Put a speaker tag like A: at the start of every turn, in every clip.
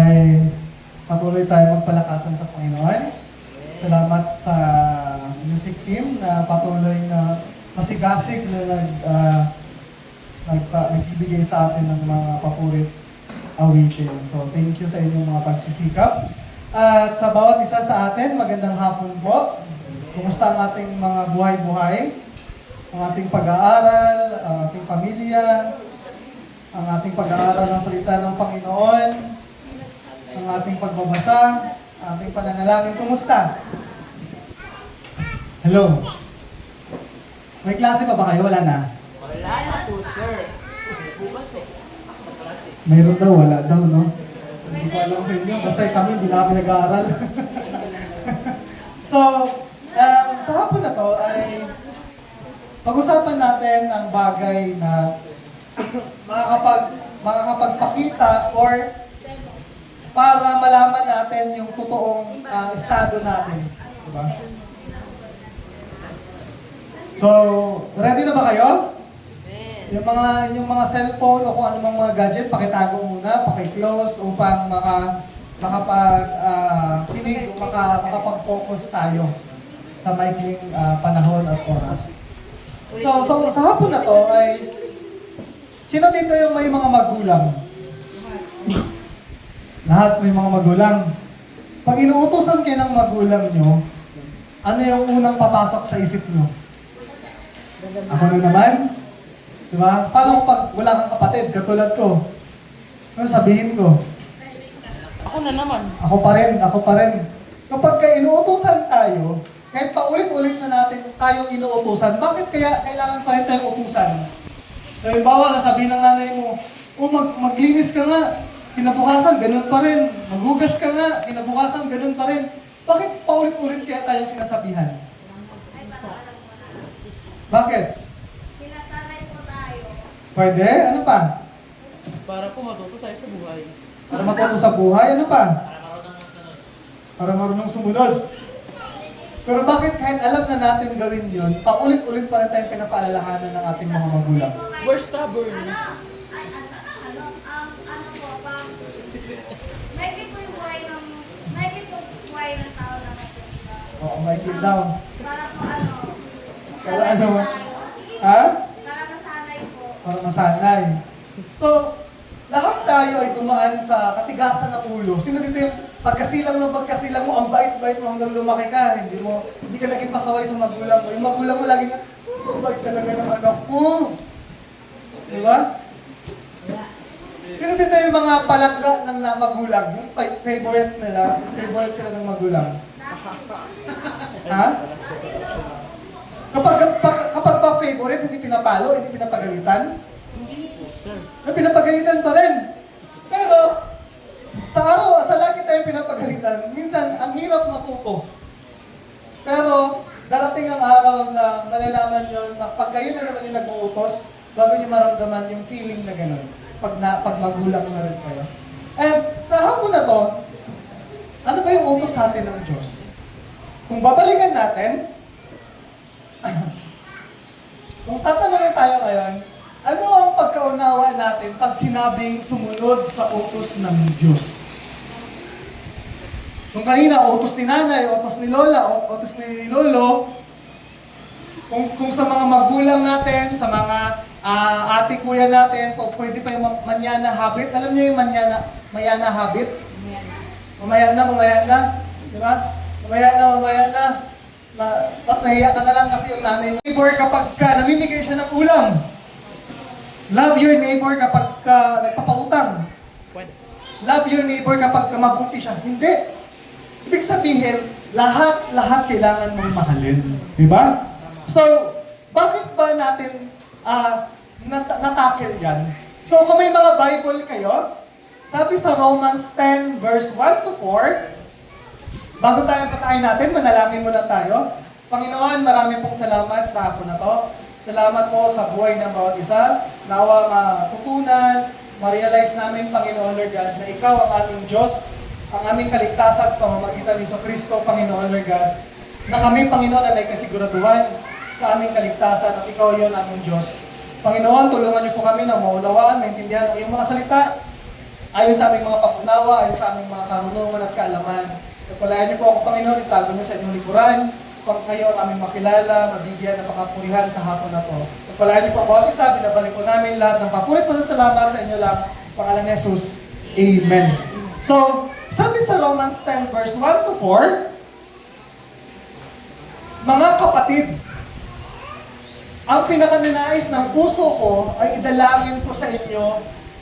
A: ay patuloy tayo magpalakasan sa Panginoon. Salamat sa music team na patuloy na masigasig na nagbibigay sa atin ng mga papurit awitin. So, thank you sa inyong mga pagsisikap. At sa bawat isa sa atin, magandang hapon po. Kumusta ang ating mga buhay-buhay? Ang ating pag-aaral, ang ating pamilya, ang ating pag-aaral ng salita ng Panginoon, ang ating pagbabasa, ang ating pananalangin. Kumusta? Hello? May klase pa ba kayo? Wala na?
B: Wala na po, sir. Bukas po.
A: Mayroon daw, wala daw, no? Hindi ko alam sa inyo. Basta kami, hindi na kami nag-aaral. So, sa hapon na to ay pag-usapan natin ang bagay na makakapagpakita or para malaman natin yung totoong estado natin. Diba? So, ready na ba kayo? Yung inyong mga cellphone o kung anumang mga gadget, pakitago muna, paki-close upang makapag-kinig o makapag-focus tayo sa maikling panahon at oras. So, sa hapon na to ay, sino dito yung may mga magulang? Lahat may mga magulang. Pag inuutosan kayo ng magulang nyo, ano yung unang papasok sa isip nyo? Ako na naman? Diba? Paano pag wala kang kapatid, katulad ko? Ano sabihin ko?
B: Ako na naman.
A: Ako pa rin. Kapag inuutosan tayo, kahit paulit-ulit na natin tayong inuutosan, bakit kaya kailangan pa rin tayong utusan? Halimbawa, sasabihin ng nanay mo, maglinis ka nga, kinabukasan, ganun pa rin. Maghugas ka nga, kinabukasan, ganun pa rin. Bakit paulit-ulit kaya tayong sinasabihan? Bakit? Pwede? Ano pa?
B: Para po matuto tayo sa buhay.
A: Para matuto sa buhay? Ano pa? Para marunong sumunod. Pero bakit kahit alam na natin gawin yun, paulit-ulit pa rin tayong pinapaalalahanan ng ating mga magulang?
B: We're stubborn.
C: Ano po ba? Maikli po buhay ng tao na mapunta.
A: Oo, maikli daw.
C: Para po
A: Para ano?
C: tayo.
A: Ha?
C: Para masanay po.
A: Para masanay. So, lahat tayo ay dumaan sa katigasan ng ulo. Sino dito yung pagkasilang mo, ang bait-bait mo hanggang lumaki ka, hindi ka naging pasaway sa magulang mo. Yung magulang mo lagi nga, ang bait talaga ng anak ko. Di ba? Sino dito yung mga palangga ng magulang? Yung favorite nila, favorite sila ng magulang. Ha? Kapag ba favorite, hindi pinapalo, hindi pinapagalitan?
B: Hindi po, sir.
A: Na pinapagalitan pa rin. Pero, sa lagi tayong pinapagalitan, minsan, ang hirap matuto. Pero, darating ang araw na malalaman nyo na pag kayo na naman yung nag-uutos, bago nyo maramdaman yung feeling na gano'n. Pag magulang na rin kayo. And sa hapon na to, ano ba yung utos sa atin ng Diyos? Kung babalikan natin, kung tatanungin tayo ngayon, ano ang pagkaunawa natin pag sinabing sumunod sa utos ng Diyos? Kung kanina, utos ni nanay, utos ni lola, utos ni lolo, kung sa mga magulang natin, sa mga ate kuya natin, pwede pa yung manyana habit. Alam niyo yung mayana habit? Mamaya na. Di ba? Mamaya na. Tapos nahiya ka na lang kasi yung nanay mo. Neighbor kapag namimigay siya ng ulam. Love your neighbor kapag nagpapautang. Love your neighbor kapag mabuti siya. Hindi. Ibig sabihin, lahat kailangan mong mahalin. Di ba? So, bakit ba natin natakil yan? So, kung may mga Bible kayo, sabi sa Romans 10 verse 1 to 4, bago tayo basahin natin, manalangin muna tayo. Panginoon, marami pong salamat sa hapon na to. Salamat po sa buhay ng bawat isa. Nawa matutunan, ma-realize namin, Panginoon Lord God, na Ikaw ang aming Diyos, ang aming kaligtasan sa pamamagitan ni Kristo, Panginoon Lord God. Na kami, Panginoon, ay may kasiguraduhan sa aming kaligtasan at Ikaw yon aming Diyos. Panginoon, tulungan niyo po kami na maunawaan, maintindihan ang iyong mga salita. ayon sa aming mga pangunawa, ayon sa aming mga karunungan at kaalaman. Pagpalayan niyo po ako, Panginoon, itago niyo sa inyong likuran, upang kayo ang aming makilala, mabigyan ng pakapurihan sa hapon na to. Pagpalayan niyo po ang bawat isa, binabalik po namin lahat ng papurit po sa salamat sa inyo lang, pangalan ni Jesus. Amen. So, sabi sa Romans 10 verse 1 to 4, mga kapatid, ang pinakananais ng puso ko ay idalangin ko sa inyo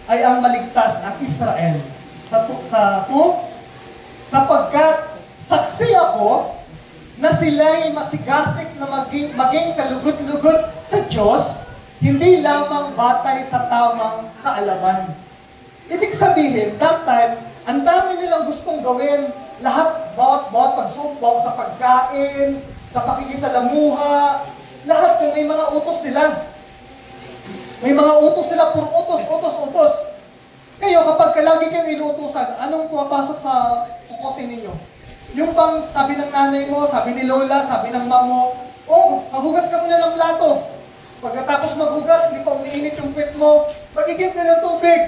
A: ay ang maligtas ang Israel. Sapagkat saksi ako na sila'y masigasig na maging kalugod-lugod sa Diyos, hindi lamang batay sa tamang kaalaman. Ibig sabihin, that time, ang dami nilang gustong gawin, lahat, bawat pagsumbong sa pagkain, sa pakikisalamuha, lahat yun, may mga utos sila. May mga utos sila, puro utos. Kayo, kapag lagi kayong inuutusan, anong pumapasok sa kukote ninyo? Yung bang sabi ng nanay mo, sabi ni Lola, sabi ng mom mo, oh, maghugas ka muna ng plato. Pagkatapos maghugas, hindi pa umiinit yung pit mo, magigib na ng tubig.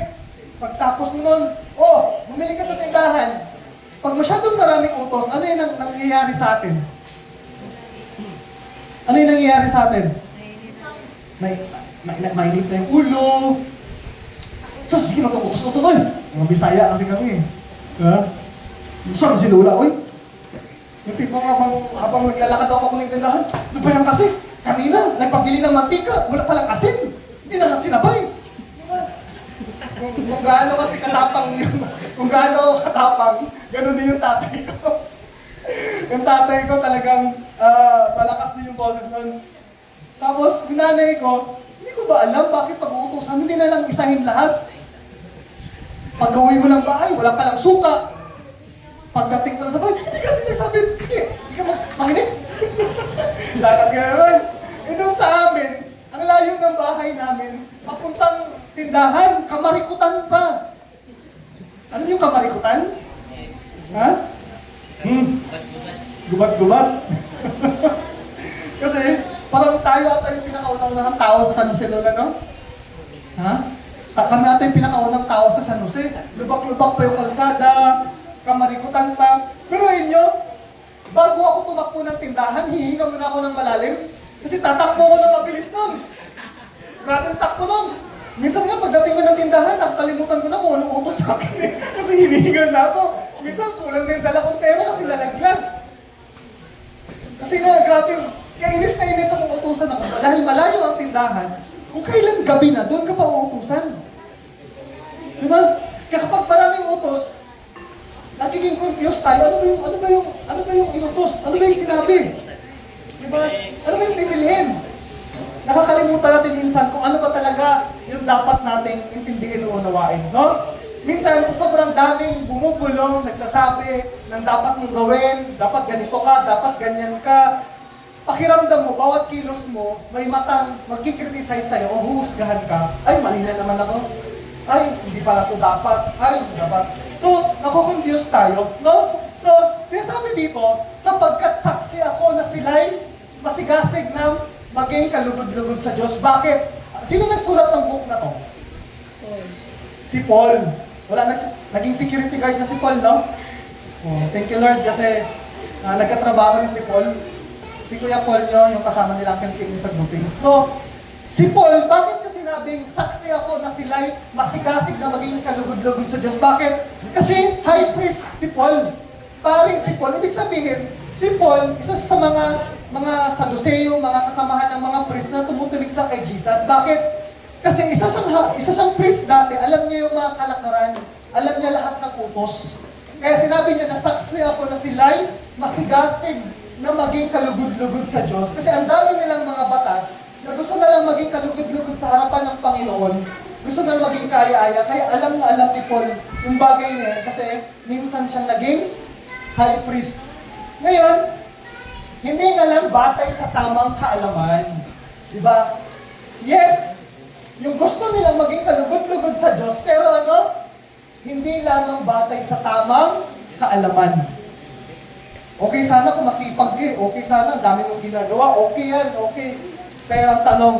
A: Pagtapos nun, oh, bumili ka sa tindahan. Pag masyadong maraming utos, ano yung nangyayari sa atin? Ano yung nangyayari sa atin? Mainit na yung ulo. So, sige, matuutos-utos, oy. Mga Bisaya kasi kami. Ha? Saan si Lola, oy? Yung tipong habang naglalakad ako ng tindahan, ano ba yan kasi? Kanina, nagpabili ng mantika, wala palang asin. Hindi na lang sinabay. Diba? Kung gaano kasi katapang yun, kung gaano katapang, ganun din yung tatay ko. Yung tatay ko talagang malakas din yung boses nun. Tapos, yung nanay ko, hindi ko ba alam bakit pag-uutusan, hindi na lang isahin lahat. Pag gawin mo ng bahay, wala palang suka. Pagdating ko na sa bahay, hindi kasi nagsabi, hindi ka makinig. Lakad ka naman. Eh doon sa amin, ang layo ng bahay namin, papuntang tindahan, kamarikutan pa. Ano yung kamarikutan? Ha? Gubat-gubat. Kasi, parang tayo ata yung pinakauna-unahang tao sa San Jose, Lola, no? Ha? Kami ata yung pinakaunang tao sa San Jose. Lubak-lubak pa yung kalsada, kamarikutan pa. Pero inyo, bago ako tumakbo ng tindahan, hihinga muna ako ng malalim. Kasi tatakbo ko ng mabilis nun. Grabe ang takbo nun. Minsan nga, pagdating ko ng tindahan, nakakalimutan ko na kung anong utos sa akin eh. Kasi hinihinga na ako. Minsan, kulang na yung dala kong pera kasi lalaglag. Kasi nga, grabe, kainis na inis akong utusan ako. Dahil malayo ang tindahan, kung kailan gabi na, doon ka pa uutusan. Di ba? Kaya kapag maraming utos, nagiging confused tayo. Ano ba yung inutos? Ano ba yung sinabi? Di ba? Ano ba yung bibilihin? Nakakalimutan natin minsan kung ano ba talaga yung dapat nating intindihin o unawain, no? Minsan, sa sobrang daming bumubulong, nagsasabi ng dapat mong gawin, dapat ganito ka, dapat ganyan ka, pakiramdam mo, bawat kilos mo, may matang magkikriticize sa'yo o huhusgahan ka, ay, mali na naman ako. Ay, hindi pala to dapat. Ay, dapat. So, nakukonfuse tayo, no? So, sinasabi dito, sapagkat saksi ako na sila'y masigasig na maging kalugod-lugod sa Diyos. Bakit? Sino nagsulat ng book na to? Si Paul. Naging security guard na si Paul, no? Oh, thank you, Lord, kasi nagkatrabaho na si Paul. Si Kuya Paul nyo, yung kasama nila ang Kim sa groupings. So, si Paul, bakit niya sinabing, saksi ako na sila'y masigasig na maging kalugod-lugod sa Diyos? Bakit? Kasi high priest si Paul. Pari si Paul, ibig sabihin, si Paul, isa sa mga Saduseo, mga kasamahan ng mga priest na tumutulig sa kay Jesus. Bakit? Kasi isa siyang priest dati, alam niya yung mga kalakaran, alam niya lahat ng utos. Kaya sinabi niya na saksi ako na sila'y masigasig na maging kalugod-lugod sa Diyos. Kasi ang dami nilang mga batas na gusto na lang maging kalugod-lugod sa harapan ng Panginoon. Gusto na lang maging kaya-aya. Kaya alam na alam ni Paul yung bagay niya kasi minsan siyang naging high priest. Ngayon, hindi nga lang batay sa tamang kaalaman. Diba? Yes, yung gusto nilang maging kalugod-lugod sa Diyos, pero ano? Hindi lamang batay sa tamang kaalaman. Okay sana kung masipag eh, okay sana, ang dami mong ginagawa, okay yan, okay. Pero ang tanong,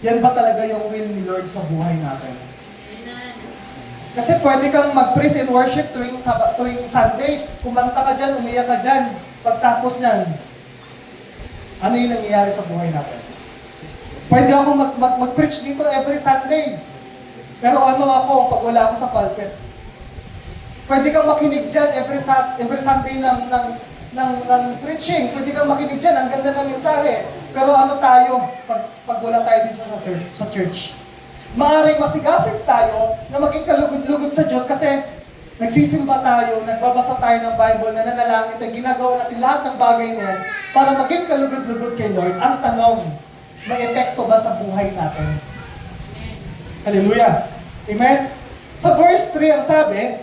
A: yan ba talaga yung will ni Lord sa buhay natin? Kasi pwede kang mag-praise and worship tuwing Sunday. Kumanta ka dyan, umiyak ka dyan. Pagtapos niyan, ano yung nangyayari sa buhay natin? Pwede ako mag-preach dito every Sunday. Pero ano ako pag wala ako sa pulpit? Pwede kang makinig dyan every Sunday ng preaching. Pwede kang makinig dyan, ang ganda ng mensahe. Pero ano tayo pag wala tayo dito sa church? Maaaring masigasig tayo na maging kalugod-lugod sa Diyos kasi nagsisimba tayo, nagbabasa tayo ng Bible, nananalangin tayo, ginagawa natin lahat ng bagay na yan para maging kalugod-lugod kay Lord. Ang tanong, may epekto ba sa buhay natin? Hallelujah! Amen? Sa verse 3 ang sabi,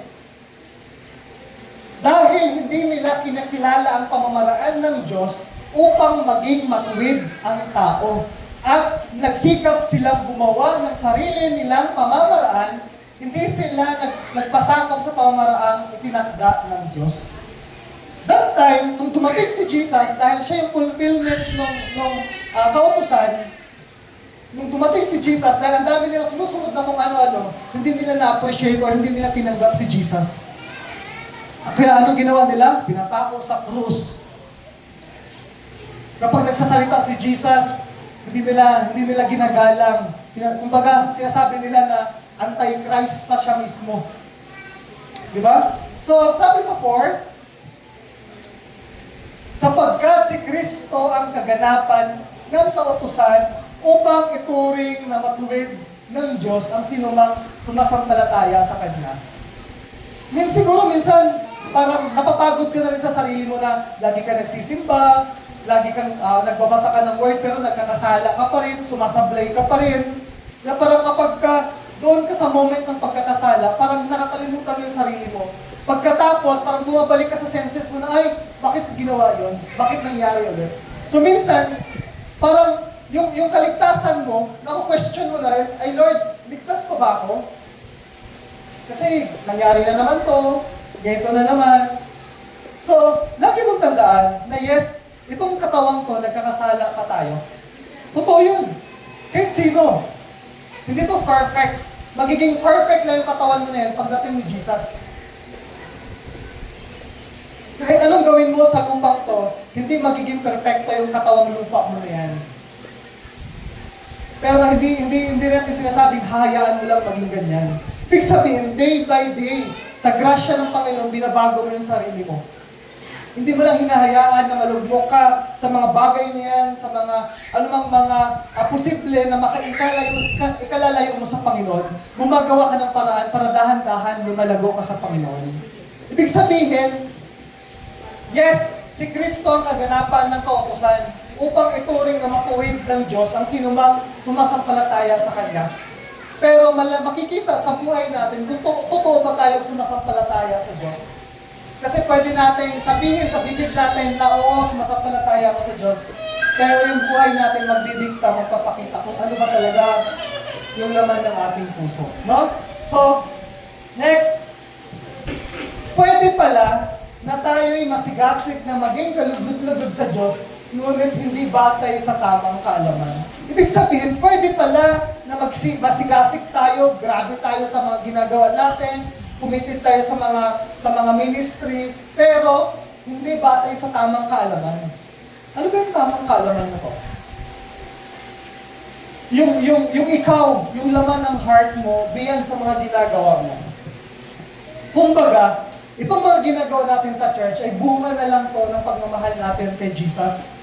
A: dahil hindi nila kinakilala ang pamamaraan ng Diyos upang maging matuwid ang tao. At nagsikap silang gumawa ng sarili nilang pamamaraan, hindi sila nagpasakop sa pamamaraang itinakda ng Diyos. That time, nung dumating si Jesus, dahil siya yung fulfillment ng kautusan, nung dumating si Jesus, dahil ang dami nilang sinusunod na kung ano-ano, hindi nila na-appreciate o hindi nila tinanggap si Jesus. Kaya anong ginawa nila? Pinapako sa krus. Kapag nagsasalita si Jesus, hindi nila ginagalang. Kumbaga, sinasabi nila na anti-Christ pa siya mismo. Di ba? So, sabi sa 4, sapagkat si Kristo ang kaganapan ng kautusan upang ituring na matuwid ng Diyos ang sinumang sumasampalataya sa Kanya. Siguro minsan, parang napapagod ka na rin sa sarili mo na lagi ka nagsisimba, lagi kang nagbabasa ka ng word pero nagkakasala ka pa rin, sumasablay ka pa rin. Na parang kapag doon ka sa moment ng pagkakasala, parang nakakalimutan mo yung sarili mo. Pagkatapos, parang bumabalik ka sa senses mo na, ay, bakit ginawa yun? Bakit nangyari ulit? So minsan, parang yung kaligtasan mo, naku-question mo na rin, ay Lord, ligtas pa ba ako? Kasi nangyari na naman to, ganito na naman. So, lagi mong tandaan na yes, itong katawang to, nagkakasala pa tayo. Totoo yun. Kahit sino. Hindi to perfect. Magiging perfect lang yung katawan mo na yan pagdating ni Jesus. Kahit anong gawin mo sa lupang to, hindi magiging perfecto yung katawang lupa mo na yan. Pero hindi natin sinasabing hayaan mo lang maging ganyan. Ibig sabihin, day by day, sa grasya ng Panginoon, binabago mo yung sarili mo. Hindi mo lang hinahayaan na malugmok ka sa mga bagay na yan, sa mga anumang mga posible na ikalalayo mo sa Panginoon. Gumagawa ka ng paraan para dahan-dahan lumalago ka sa Panginoon. Ibig sabihin, yes, si Kristo ang kaganapan ng kautusan upang ituring na matuwid ng Diyos ang sinumang sumasampalataya sa Kanya. Pero makikita sa buhay natin kung totoo ba tayong sumasampalataya sa Diyos. Kasi pwede natin sabihin sa bibig natin na oo, sumasampalataya ako sa Diyos. Pero yung buhay natin magdidikta, magpapakita kung ano ba talaga yung laman ng ating puso. No? So, next, pwede pala na tayo'y masigasig na maging kalugod-lugod sa Diyos, ngunit hindi batay sa tamang kaalaman. Ibig sabihin, pwede pala na masigasig tayo, grabe tayo sa mga ginagawa natin, committed tayo sa mga ministry, pero hindi batay sa tamang kaalaman. Ano ba yung tamang kaalaman na to? Yung ikaw, yung laman ng heart mo, beyond sa mga ginagawa mo. Kumbaga, itong mga ginagawa natin sa church ay bunga na lang to ng pagmamahal natin kay Jesus.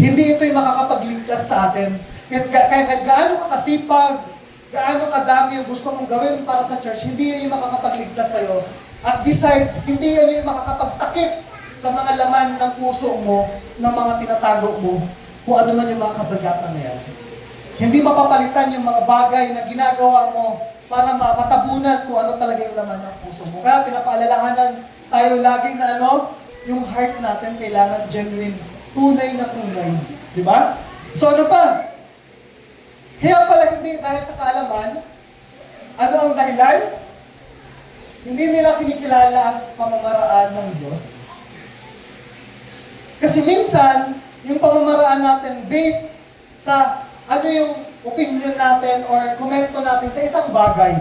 A: Hindi ito yung makakapagligtas sa atin. Kaya gaano ka kasipag, gaano kadami yung gusto mong gawin para sa church, hindi yan yung makakapagligtas sa'yo. At besides, hindi yan yung makakapagtakip sa mga laman ng puso mo, ng mga tinatago mo, kung ano man yung mga kabagatan na yan. Hindi mapapalitan yung mga bagay na ginagawa mo para matabunan kung ano talaga yung laman ng puso mo. Kaya pinapaalalahanan tayo lagi na yung heart natin kailangan genuine, tunay na tunay. Di ba? So ano pa? Kaya pala hindi dahil sa kaalaman, ano ang dahilan? Hindi nila kinikilala ang pamamaraan ng Diyos. Kasi minsan, yung pamamaraan natin based sa ano yung opinion natin or komento natin sa isang bagay.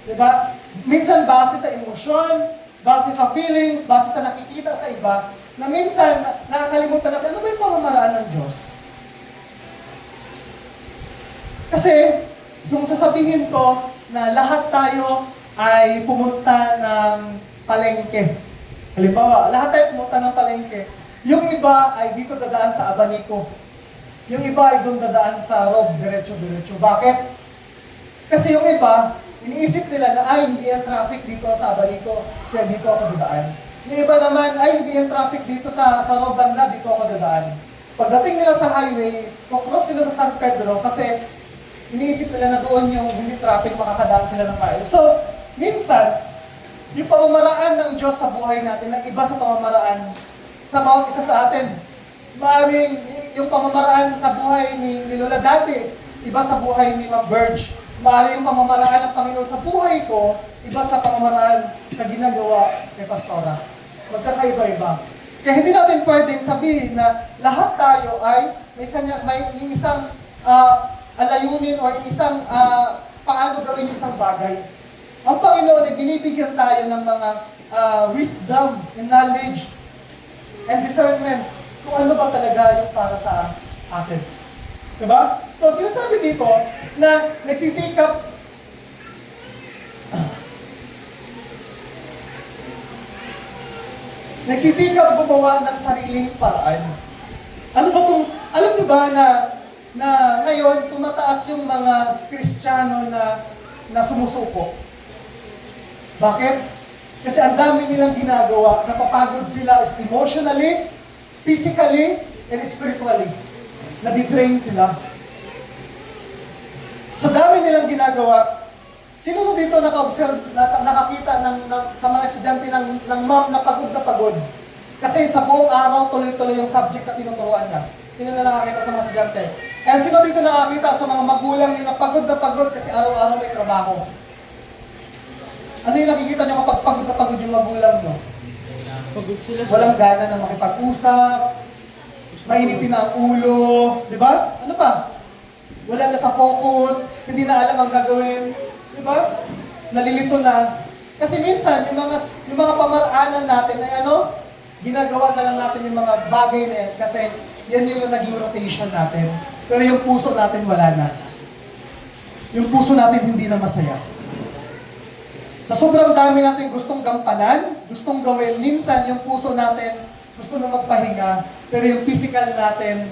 A: Diba? minsan base sa emosyon, base sa feelings, base sa nakikita sa iba, na minsan nakakalimutan natin, ano ba yung pamamaraan ng Diyos? Kasi, kung sasabihin ko na lahat tayo ay pumunta ng palengke. Halimbawa, lahat tayo pumunta ng palengke. Yung iba ay dito dadaan sa Abanico. Yung iba ay doon dadaan sa Rob, diretso-diretso. Bakit? Kasi yung iba, iniisip nila na, ay, hindi yung traffic dito sa Abanico, kaya dito ako dadaan. Yung iba naman, ay, hindi yung traffic dito sa Rob banda, dito ako dadaan. Pagdating nila sa highway, kukross sila sa San Pedro kasi iniisip nila na doon yung hindi traffic, makakadaan sila ng maayos. So, minsan, yung pamamaraan ng Diyos sa buhay natin, na iba sa pamamaraan sa bawat isa sa atin. Maaaring yung pamamaraan sa buhay ni Lola dati, iba sa buhay ni Ma'am Burge. Maaaring yung pamamaraan ng Panginoon sa buhay ko, iba sa pamamaraan sa ginagawa kay Pastora. Magkakaiba-iba. Kaya hindi natin pwedeng sabihin na lahat tayo ay may isang alayunin o isang paano gawin yung isang bagay. Ang Panginoon ay binibigyan tayo ng mga wisdom and knowledge and discernment kung ano ba talaga yung para sa atin. Diba? So, sinasabi dito na nagsisikap gumawa ng sariling paraan. Ano ba itong, alam niyo ba na ngayon tumataas yung mga Kristiyano na sumusuko? Bakit? Kasi ang dami nilang ginagawa, napapagod sila emotionally, physically, and spiritually. Nadidrain sila. Sa dami nilang ginagawa, sino dito naka-observe, nakakita sa mga estudyante ng ma'am na pagod? Kasi sa buong araw, tuloy-tuloy yung subject na tinuturuan niya. Sino na nakakita sa mga estudyante? And sino dito nakakita sa mga magulang niyo na pagod kasi araw-araw may trabaho? Ano yung nakikita niyo kapag pagod yung magulang niyo?
B: Pagod sila.
A: Walang gana na makipag-usap, mainitin na ang ulo, di ba? Ano pa? Wala na sa focus, hindi na alam ang gagawin, di ba? Nalilito na. Kasi minsan, yung mga pamaraanan natin ay ginagawa na lang natin yung mga bagay na yan kasi yan yung naging rotation natin. Pero yung puso natin wala na. Yung puso natin hindi na masaya. Sa sobrang dami natin gustong gampanan, gustong gawin, minsan yung puso natin gusto na magpahinga, pero yung physical natin,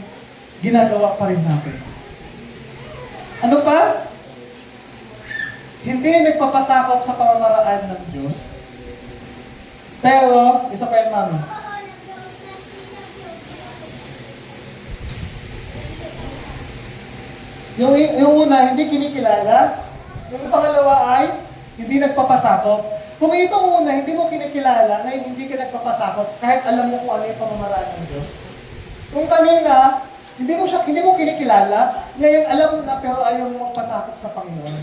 A: ginagawa pa rin natin. Ano pa? Hindi nagpapasakop sa pamamaraan ng Diyos. Pero, isa pa yan, mami. Yung una, hindi kinikilala. Yung pangalawa ay, hindi nagpapasakop. Kung itong una, hindi mo kinikilala, ngayon hindi ka nagpapasakop, kahit alam mo kung ano yung pamamaraan ng Diyos. Kung kanina, hindi mo kinikilala, ngayon alam mo na, pero ayaw mo magpasakop sa Panginoon.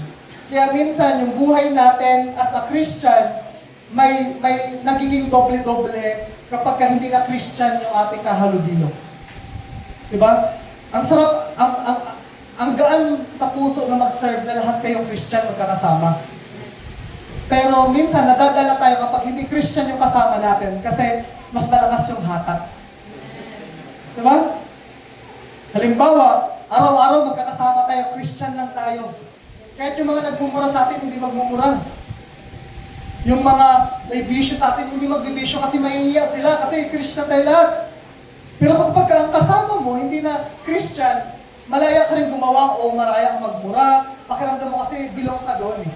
A: Kaya minsan, yung buhay natin as a Christian, may nagiging doble-doble kapag hindi na Christian yung ating kahalubilo. Diba? Ang sarap, ang gaan sa puso na mag-serve na lahat kayong Christian magkakasama. Pero minsan, nadadala tayo kapag hindi Christian yung kasama natin kasi mas malakas yung hatak. Diba? Halimbawa, araw-araw magkakasama tayo, Christian lang tayo. Kahit yung mga nagmumura sa atin, hindi magmumura. Yung mga may bisyo sa atin, hindi magbibisyo kasi mahihiya sila kasi Christian tayo lahat. Pero kapag ang kasama mo, hindi na Christian, malaya ka rin gumawa o maraya kang magmura, pakiramdam mo kasi bilong ka doon eh.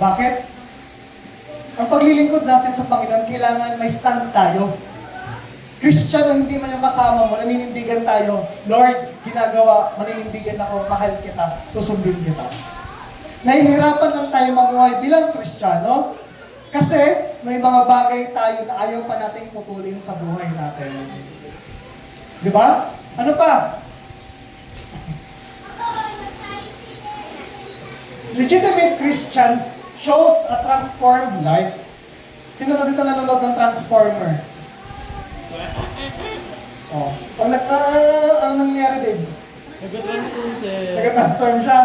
A: Bakit? Ang paglilingkod natin sa Panginoon, kailangan may stand tayo. Christian o hindi man yung kasama mo, naninindigan tayo, Lord, ginagawa, maninindigan ako, mahal kita, susundin kita. Nahihirapan lang tayo mamuhay bilang Kristiyano kasi may mga bagay tayo na ayaw pa nating putulin sa buhay natin. Di ba? Ano pa? Legitimate Christians shows a transformed life. Sino na dito nanonood ng Transformer? Oh. Pag ano nangyayari, Dave?
B: Nag-transform siya.
A: Nag-transform siya.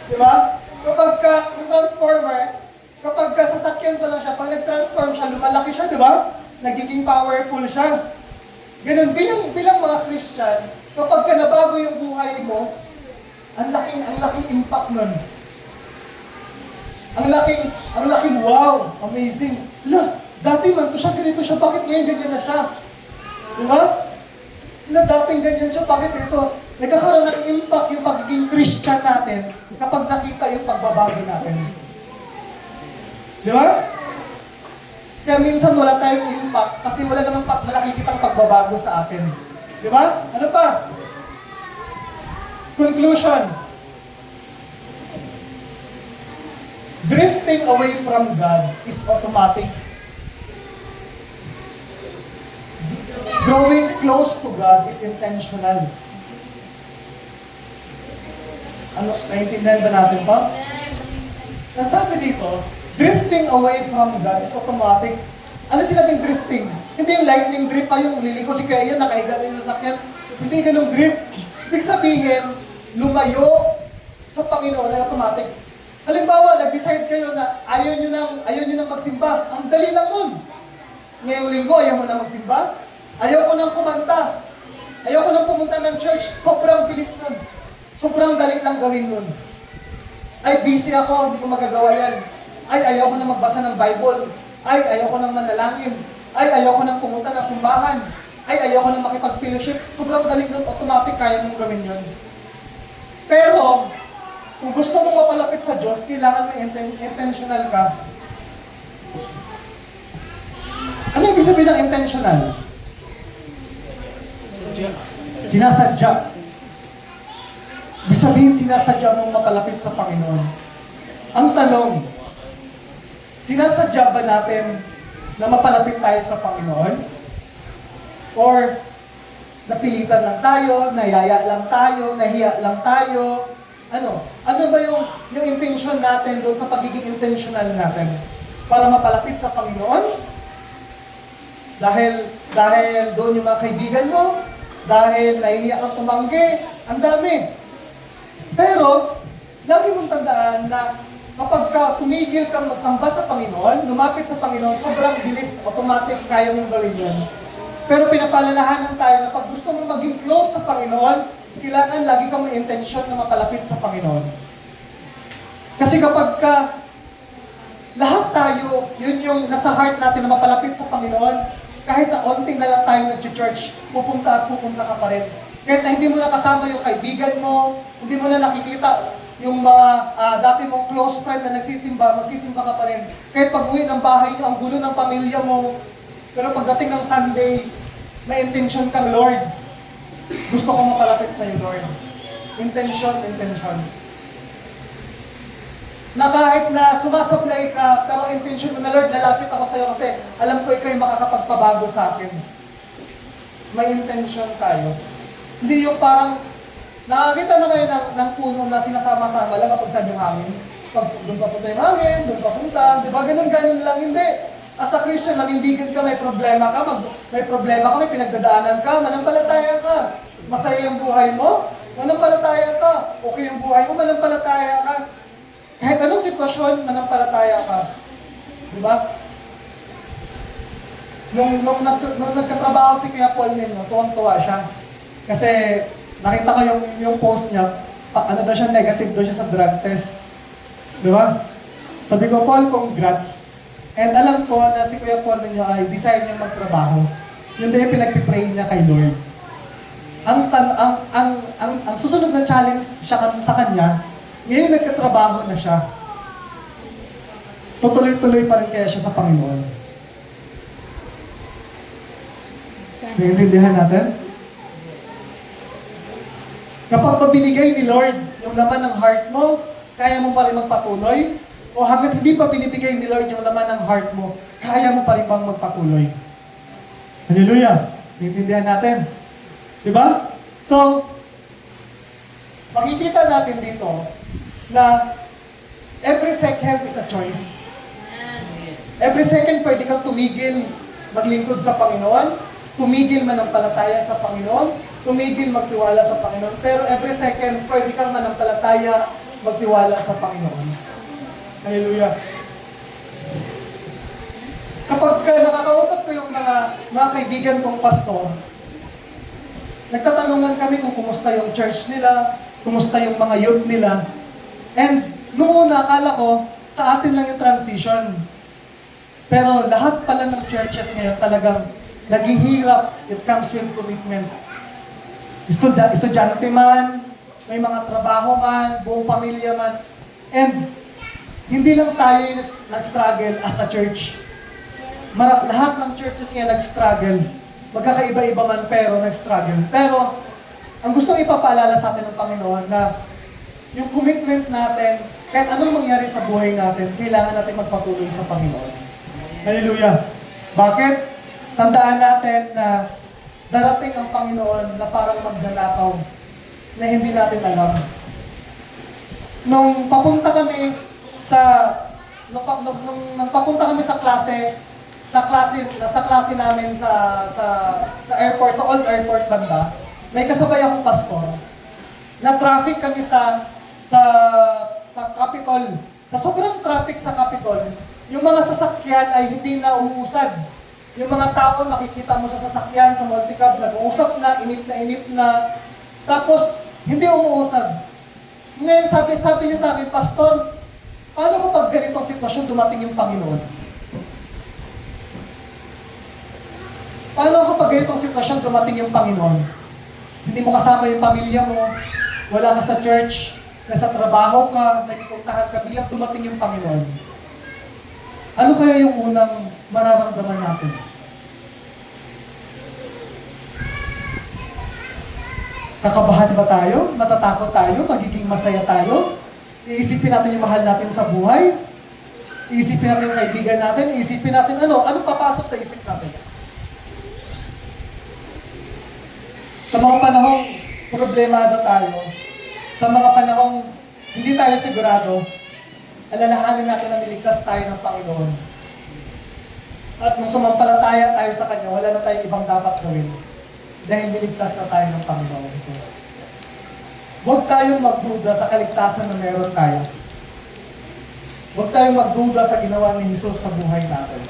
A: Di ba? Kapag yung Transformer, Kapag sasakyan pa lang siya, pag nag-transform siya, lumalaki siya, di ba? Nagiging powerful siya. Ganun, bilang mga Christian, kapag ka nabago yung buhay mo, ang laking impact nun. Ang laking wow, amazing. La, dati man to siya, ganito siya, bakit ngayon ganyan na siya? Di ba? La, dating ganyan siya, bakit ganito? Nagkakaroon ng impact yung pagiging Christian natin kapag nakita yung pagbabago natin. Di ba? Kaya minsan wala tayong impact kasi wala namang malaki kitang pagbabago sa atin. Di ba? Ano pa? Conclusion. Drifting away from God is automatic. Drawing close to God is intentional. Ano, naiintindihan ba natin to? Nasabi dito, drifting away from God is automatic. Ano sinabing drifting? Hindi yung lightning drift pa yung liliko si Kuya, nakahiga din sa sakyan. Hindi ganung drift. Ibig sabihin, lumayo sa Panginoon ay automatic. Halimbawa, nag-decide kayo na ayaw nyo nang magsimba. Ang dali lang nun. Ngayong linggo, ayaw mo na magsimba. Ayaw ko nang kumanta. Ayaw ko nang pumunta ng church. Sobrang bilis nun. Sobrang dali lang gawin nun. Ay, busy ako, hindi ko magagawa yan. Ay, ayaw ko nang magbasa ng Bible. Ay, ayaw ko nang manalangin. Ay, ayaw ko nang pumunta ng simbahan. Ay, ayaw ko nang makipag-fellowship. Sobrang dali nun, automatic kaya mong gawin yun. Pero, kung gusto mong mapalapit sa Diyos, kailangan may intentional ka. Ano ibig sabihin ng intentional?
B: Sadya.
A: Sinasadya. Ibig sabihin, sinasadya mong mapalapit sa Panginoon. Ang tanong, sinasadya ba natin na mapalapit tayo sa Panginoon? Or napilitan lang tayo, nayaya lang tayo, nahiya lang tayo? Ano ba yung intention natin doon sa pagiging intentional natin? Para mapalapit sa Panginoon? Dahil doon yung mga kaibigan mo? Dahil nahihiya kang tumanggi? Ang dami. Pero, lagi mong tandaan na kapag tumigil kang magsamba sa Panginoon, lumapit sa Panginoon, sobrang bilis, automatic, kaya mong gawin yun. Pero pinapalalahanan tayo na pag gusto mong maging close sa Panginoon, kailangan lagi kang may intensyon na mapalapit sa Panginoon. Kasi kapag lahat tayo, yun yung nasa heart natin na mapalapit sa Panginoon, kahit na onting na lang tayo nag-church, pupunta ka pa rin. Kahit na hindi mo na kasama yung kaibigan mo, hindi mo na nakikita yung mga dati mong close friend na magsisimba ka pa rin. Kahit pag-uwi ng bahay nyo, ang gulo ng pamilya mo, pero pagdating ng Sunday, may intention kang, Lord, gusto ko mapalapit sa iyo, Lord. Intention. Na kahit na sumasablay ka, pero intention mo na, Lord, lalapit ako sa iyo kasi alam ko ikaw yung makakapagpabago sa akin. May intention tayo. Hindi yung parang, nakakita na kayo ng puno na sinasama-sama lang kapag saan yung hangin. Pag doon papunta yung hangin, doon papunta, di ba? Ganun lang, hindi. As a Christian, manindigan ka, may problema ka, may pinagdadaanan ka, manampalataya ka. Masaya yung buhay mo, manampalataya ka. Okay yung buhay mo, manampalataya ka. Kahit anong sitwasyon, manampalataya ka. Di ba? Nung nagkatrabaho si Kuya Paul ninyo, tuwang-tuwa siya. Kasi nakita ko yung post niya, daw siya, negative daw siya sa drug test. Di ba? Sabi ko, Paul, congrats. And alam ko na si Kuya Paul ninyo ay desire niya magtrabaho. Yun din yung pinagpipray niya kay Lord. Ang susunod na challenge sa kanya, ngayon nagkatrabaho na siya. Tutuloy-tuloy pa rin kaya siya sa Panginoon. Naiintindihan natin? Kapag mabinigay ni Lord yung laman ng heart mo, kaya mo pa rin magpatuloy? O hanggat hindi pa binibigay ni Lord yung laman ng heart mo, kaya mo pa rin bang magpatuloy? Hallelujah! Naiintindihan natin? Diba? So, makikita natin dito na every second is a choice. Every second pwede kang tumigil maglingkod sa Panginoon, tumigil manampalataya sa Panginoon, tumigil magtiwala sa Panginoon, pero every second pwede kang manampalataya magtiwala sa Panginoon. Hallelujah. Kapag nakakausap ko yung mga kaibigan kong pastor, nagtatanungan kami kung kumusta yung church nila, kumusta yung mga youth nila. And noong una, akala ko, sa atin lang yung transition. Pero lahat pala ng churches ngayon talagang naghihirap. It comes with commitment. Estudyante man, may mga trabaho man, buong pamilya man. And hindi lang tayo yung nag-struggle as a church. Lahat ng churches nga nag-struggle. Magkakaiba-iba man pero nag-struggle. Pero, ang gustong ipapaalala sa atin ng Panginoon na yung commitment natin, kahit anong mangyari sa buhay natin, kailangan natin magpatuloy sa Panginoon. Hallelujah! Bakit? Tandaan natin na darating ang Panginoon na parang magnanakaw na hindi natin alam. Nung papunta kami nung papunta kami sa klase namin sa airport, sa old airport banda, may kasabay akong pastor. Na traffic kami sa Capitol. Sa sobrang traffic sa Capitol, yung mga sasakyan ay hindi na umuusad. Yung mga tao makikita mo sa sasakyan, sa multicab, nag-uusap na, inip na. Tapos, hindi umuusad. Ngayon, sabi niya sa akin, Pastor, paano kapag ganitong sitwasyon dumating yung Panginoon? Paano kapag ganitong sitwasyon dumating yung Panginoon? Hindi mo kasama yung pamilya mo, wala ka sa church, nasa trabaho ka, may pupuntahan ka, biglang dumating yung Panginoon. Ano kaya yung unang mararamdaman natin? Kakabahan ba tayo? Matatakot tayo? Magiging masaya tayo? Iisipin natin yung mahal natin sa buhay? Iisipin natin yung kaibigan natin? Iisipin natin anong papasok sa isip natin? Sa mga panahong problemado tayo, sa mga panahong hindi tayo sigurado, alalahanin natin na niligtas tayo ng Panginoon. At nung sumampalataya tayo sa Kanya, wala na tayong ibang dapat gawin dahil niligtas na tayo ng Panginoon Jesus. Huwag tayong magduda sa kaligtasan na meron tayo. Huwag tayong magduda sa ginawa ni Jesus sa buhay natin.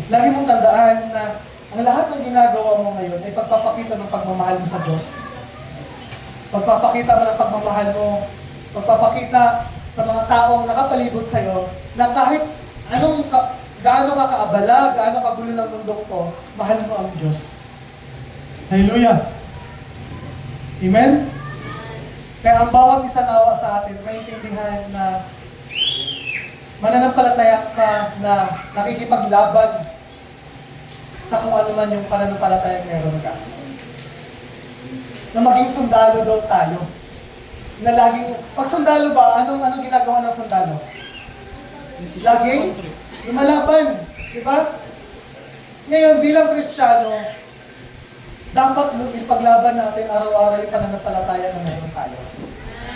A: Lagi mong tandaan na ang lahat ng ginagawa mo ngayon ay pagpapakita ng pagmamahal mo sa Diyos. Pagpapakita mo ng pagmamahal mo, pagpapakita sa mga taong nakapalibot sa'yo na kahit gaano ka kaabala, gaano kagulo ng mundong to, mahal mo ang Diyos. Hallelujah! Amen? Kaya ang bawat isa nawa sa atin, maintindihan na mananampalataya ka na nakikipaglaban sa kung ano man yung pananampalatayang meron ka. Na maging sundalo daw tayo. Na laging, pag sundalo ba, anong ginagawa ng sundalo? Laging lumalaban. Di ba? Ngayon, bilang Kristiyano, dapat ipaglaban natin araw-araw yung pananampalataya na meron tayo.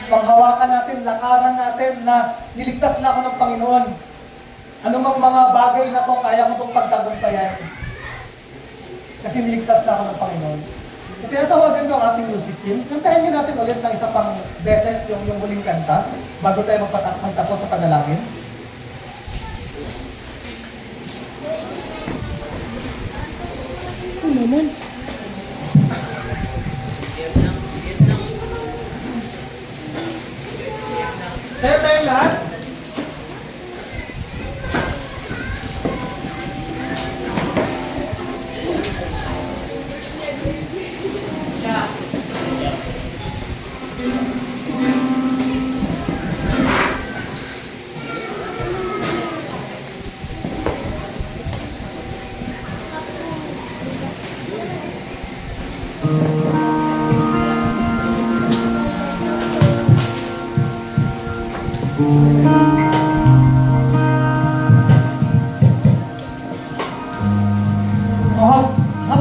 A: Panghawakan natin, lakaran natin na niligtas na ako ng Panginoon. Ano mang mga bagay na to, kaya ko itong pagtagumpayan. Kasi niligtas na ako ng Panginoon. Kung tinatawagan ko ang ating music team, kantahin niyo natin ulit ng isa pang beses yung huling kanta bago tayo magtapos sa panalangin.
B: Ano naman?
A: Tayo lahat.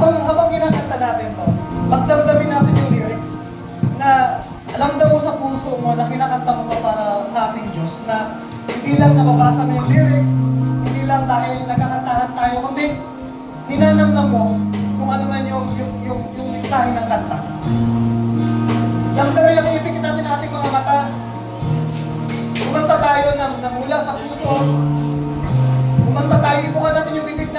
A: Habang kinakanta natin to, mas damdamin natin yung lyrics na alam daw mo sa puso mo na kinakanta mo to para sa ating Diyos na hindi lang nababasa mo yung lyrics, hindi lang dahil nagkakantahan tayo, kundi ninanamnam mo kung ano man yung mensahe ng kanta. Damdamin natin, ipikit natin ang ating mga mata. Kumanta tayo ng mula sa puso. Kumanta tayo, ibukan natin yung bibig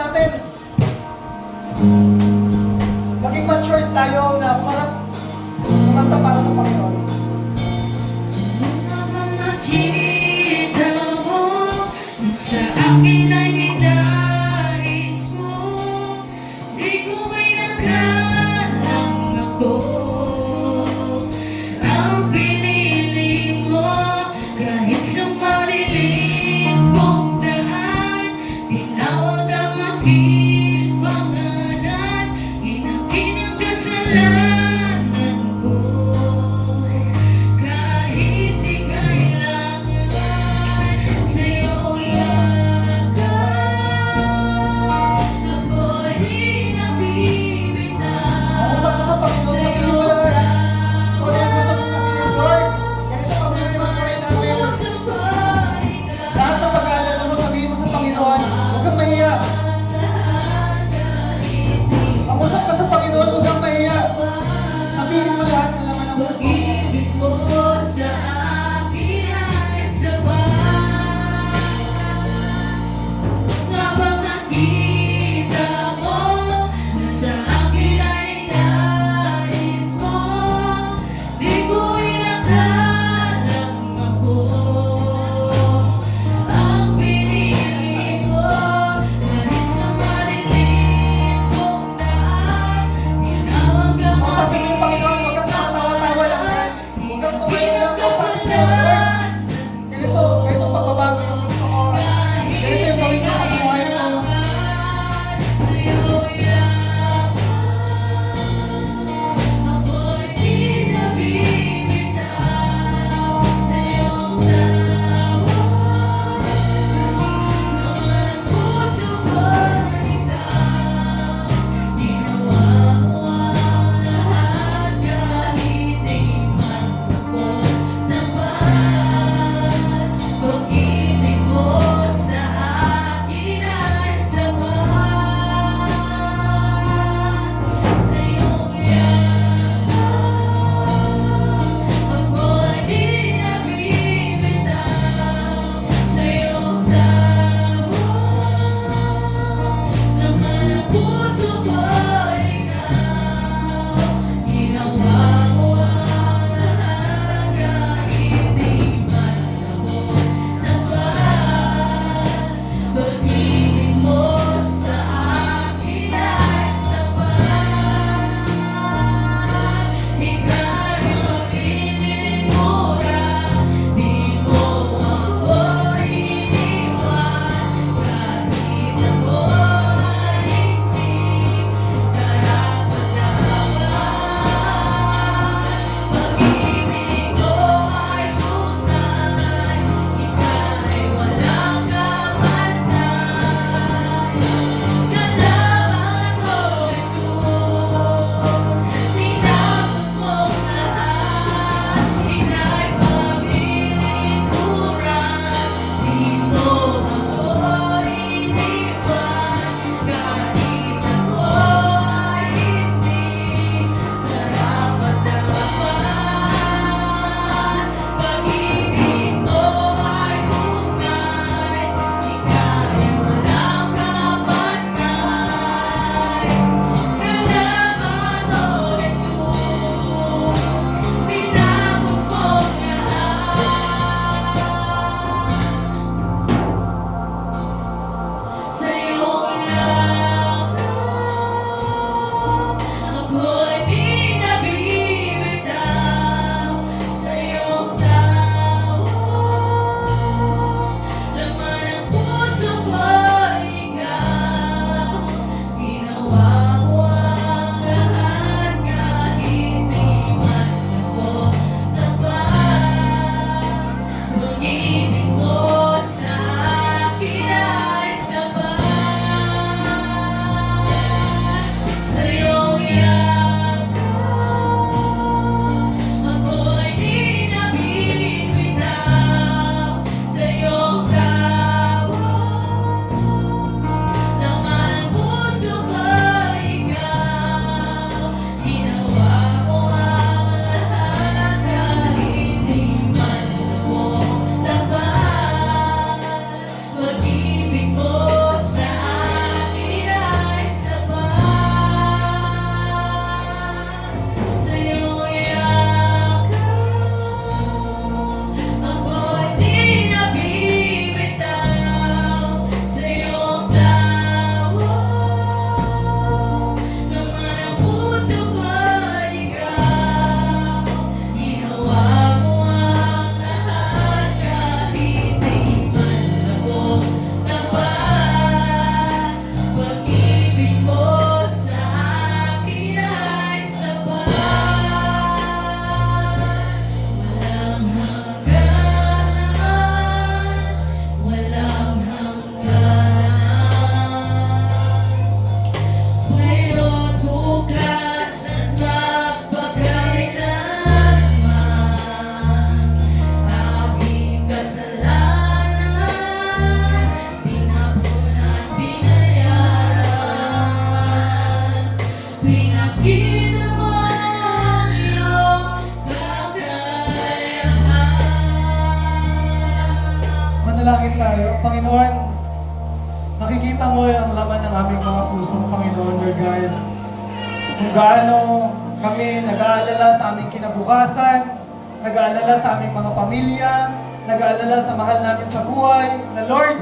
A: puso, Panginoon, Lord God. Kung gaano kami nag-aalala sa aming kinabukasan, nag-aalala sa aming mga pamilya, nag-aalala sa mahal namin sa buhay, na Lord,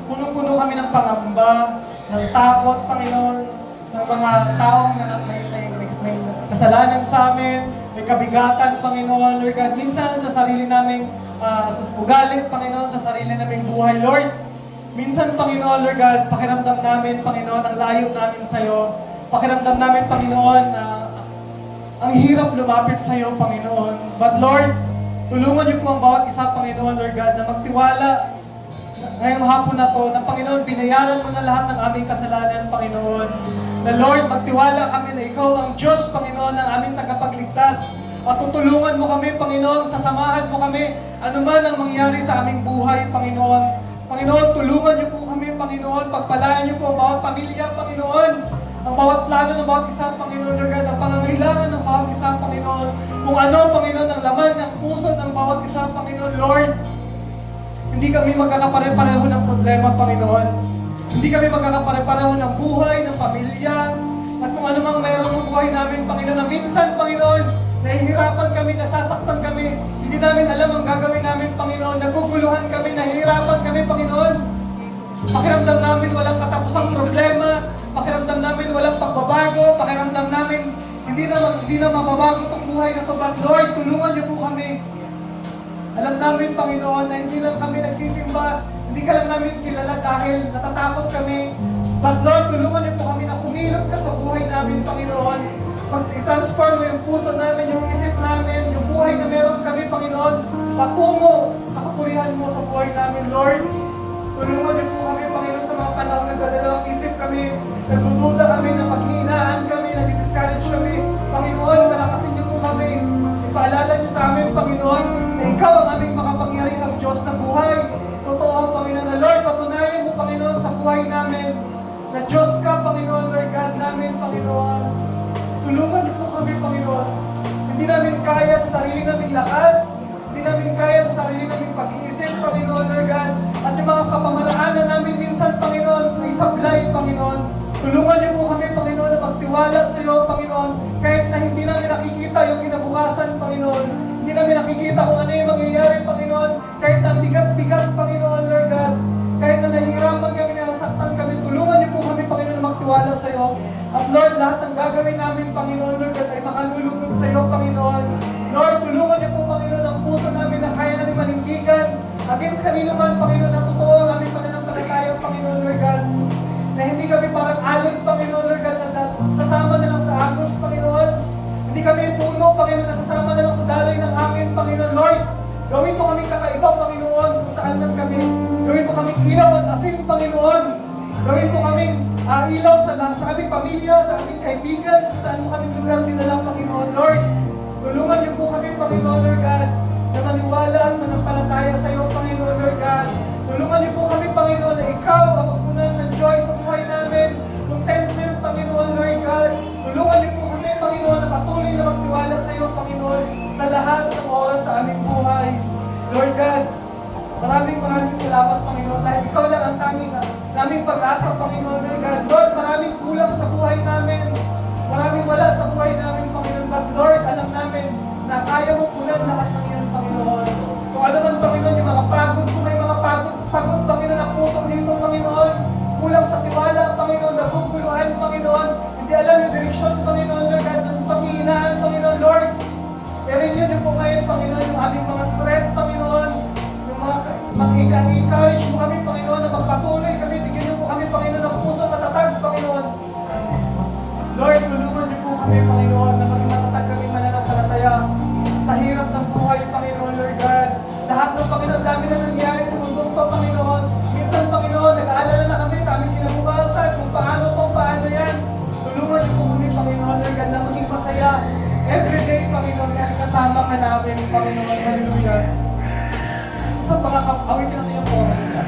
A: punong-puno kami ng pangamba, ng takot, Panginoon, ng mga taong na may kasalanan sa amin, may kabigatan, Panginoon, Lord God. Minsan sa sarili naming ugali, Panginoon, sa sarili naming buhay, Lord. Minsan, Panginoon, Lord God, pakiramdam namin, Panginoon, ang layo namin sa iyo. Pakiramdam namin, Panginoon, na ang hirap lumapit sa iyo, Panginoon. But Lord, tulungan niyo po ang bawat isa, Panginoon, Lord God, na magtiwala ngayong hapon na to, na Panginoon, binayaran mo na lahat ng aming kasalanan, Panginoon. Na Lord, magtiwala kami na Ikaw ang Diyos, Panginoon, ng aming tagapagligtas. At tutulungan mo kami, Panginoon, sasamahan mo kami, anuman ang mangyari sa aming buhay, Panginoon. Panginoon, tulungan niyo po kami, Panginoon. Pagpalayan niyo po ang bawat pamilya, Panginoon. Ang bawat plano ng bawat isa, Panginoon, Lord God. Ang pangangailangan ng bawat isa, Panginoon. Kung ano, Panginoon, ang laman ng puso ng bawat isa, Panginoon, Lord. Hindi kami magkakapare-pareho ng problema, Panginoon. Hindi kami magkakapare-pareho ng buhay, ng pamilya. At kung ano mang mayroon sa buhay namin, Panginoon, na minsan, Panginoon, nahihirapan kami, nasasaktan kami. Hindi namin alam ang gagawin namin, Panginoon. Naguguluhan kami, nahihirapan kami, Panginoon. Pakiramdam namin walang katapusang problema. Pakiramdam namin walang pagbabago. Pakiramdam namin hindi na mababago itong buhay na ito. But Lord, tulungan niyo po kami. Alam namin, Panginoon, na hindi lang kami nagsisimba. Hindi ka lang namin kilala dahil natatakot kami. But Lord, tulungan niyo po kami na kumilos ka sa buhay namin, Panginoon. I-transform mo yung puso namin, yung isip namin, yung buhay na meron kami, Panginoon. Patungo sa kapurihan mo sa buhay namin, Lord. Tulungan niyo po kami, Panginoon, sa mga panahon nagdadalawang isip kami. Nagdududa kami, napag-iinaan kami, nag-discourage kami. Panginoon, palakasin niyo po kami. Ipaalala niyo sa amin, Panginoon, na Ikaw ang aming makapangyarihang Diyos ng buhay. Totoo, Panginoon, na Lord, patunayan mo, Panginoon, sa buhay namin, na Diyos ka, Panginoon, Lord God namin, Panginoon. Tulungan niyo po kami, Panginoon. Hindi namin kaya sa sarili naming lakas, hindi namin kaya sa sarili naming pag-iisip, Panginoon, Lord God. At yung mga kapamaraanan namin minsan, Panginoon, ay sablay, Panginoon. Tulungan niyo po kami, Panginoon, na magtiwala sa iyo, Panginoon, kahit na hindi namin nakikita yung kinabukasan, Panginoon. Hindi namin nakikita kung ano yung mangyayari, Panginoon. Kahit na bigat-bigat, Panginoon, Lord God. Kahit na nahihirapan kami, nasaktan kami, tulungan niyo po kami, Panginoon, na magtiwala sa iyo. At Lord, lahat ng gagawin namin, Panginoon, Lord God, ay makalulugod sa iyo, Panginoon. Lord, tulungan niyo po, Panginoon, ang puso namin na kaya namin manindigan against kanino man, Panginoon, na totoo ang aming pananampalataya, Panginoon, Lord God. Na hindi kami parang alon, Panginoon, Lord God, na sasama na lang sa agos, Panginoon. Hindi kami puno, Panginoon, na sasama na lang sa daloy ng hangin, Panginoon, Lord. Gawin mo kami kakaiba, Panginoon, kung saan man kami. Gawin mo kami ilaw at asin, Panginoon. Gawin mo kami ilaw sa aming pamilya, sa aming kaibigan, kung saan mo kami lugar dinala, Panginoon, Lord. Tulungan niyo po kami, Panginoon, Lord God, na maniwala at manampalataya sa iyo, Panginoon, Lord God. Tulungan niyo po kami, Panginoon, na Ikaw ang magpunan ng joy sa buhay namin, contentment, Panginoon, Lord God. Tulungan niyo po kami, Panginoon, na patuloy na magtiwala sa iyo, Panginoon, sa lahat ng oras sa aming buhay. Lord God, maraming salamat, Panginoon, dahil Ikaw lang ang tanging naming pag-asa, Panginoon, Lord God. Lord, maraming kulang sa buhay namin. Maraming wala sa buhay namin, Panginoon. But Lord, alam namin na kaya mong punan lahat ng iyan, Panginoon. Kung ano man, Panginoon, yung mga pagod, kung may mga pagod, Panginoon, ang puso dito, Panginoon. Kulang sa tiwala, Panginoon, naguguluhan, Panginoon. Hindi alam yung direksyon, Panginoon, Lord God, ng panghihinaan, Panginoon, Lord. Pero yun yung po ngayon, Panginoon, yung aming mga strength, Panginoon. Yung mga encourage mo kami, Panginoon, na magpatuloy kami. Bigyan niyo po kami, Panginoon, ng puso matatag, Panginoon. Lord, tulungan niyo po kami, Panginoon, na maging matatag kami mananampalataya sa hirap ng buhay, Panginoon, Lord God. Lahat ng Panginoon, dami na nangyari sa mundong to, Panginoon. Minsan, Panginoon, nag-aalala na kami sa aming kinabukasan kung paano to, paano yan. Tulungan niyo po kami, Panginoon, Lord God, na maging masaya everyday, Panginoon, dahil kasama ka namin, Panginoon. Hallelujah. Sa awitin natin yung chorus na.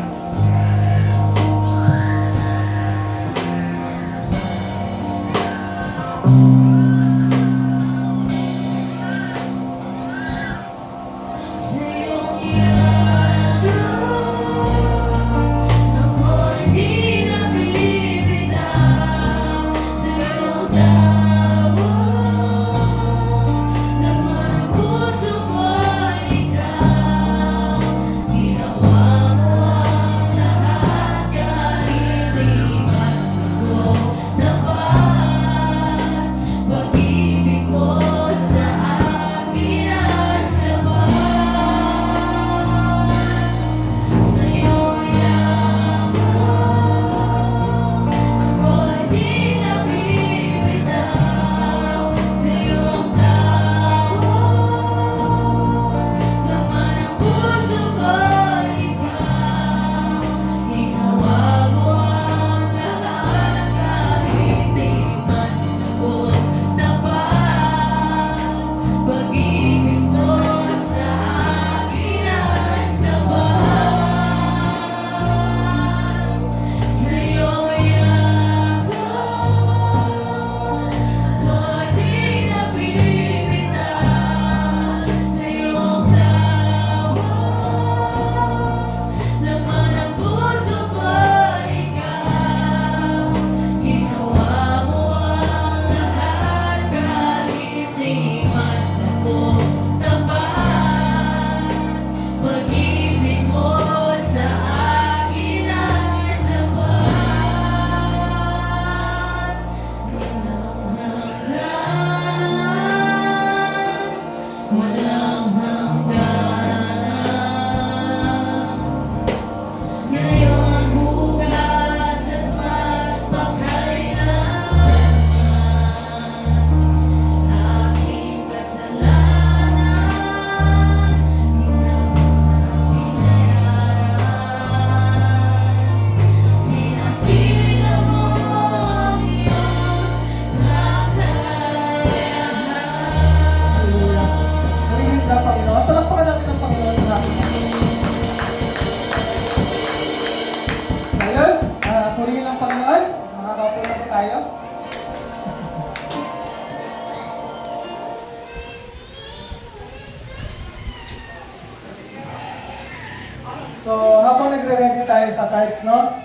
A: tayo sa tithes, no?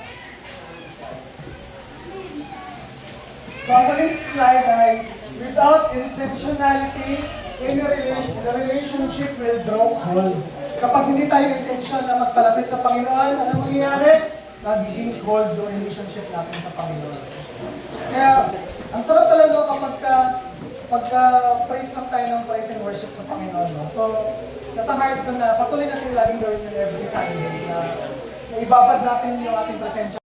A: So, ang huling slide ay, without intentionality, the relationship will grow cold. Kapag hindi tayo intensyon na magpalapit sa Panginoon, ano mangyayari? Nagiging cold yung relationship natin sa Panginoon. Kaya, ang sarap talaga pagka praise lang tayo ng praise and worship sa Panginoon. No? So, nasa heart ko na patuloy natin laging gawin yun every Sunday na ibabad natin yung ating presensya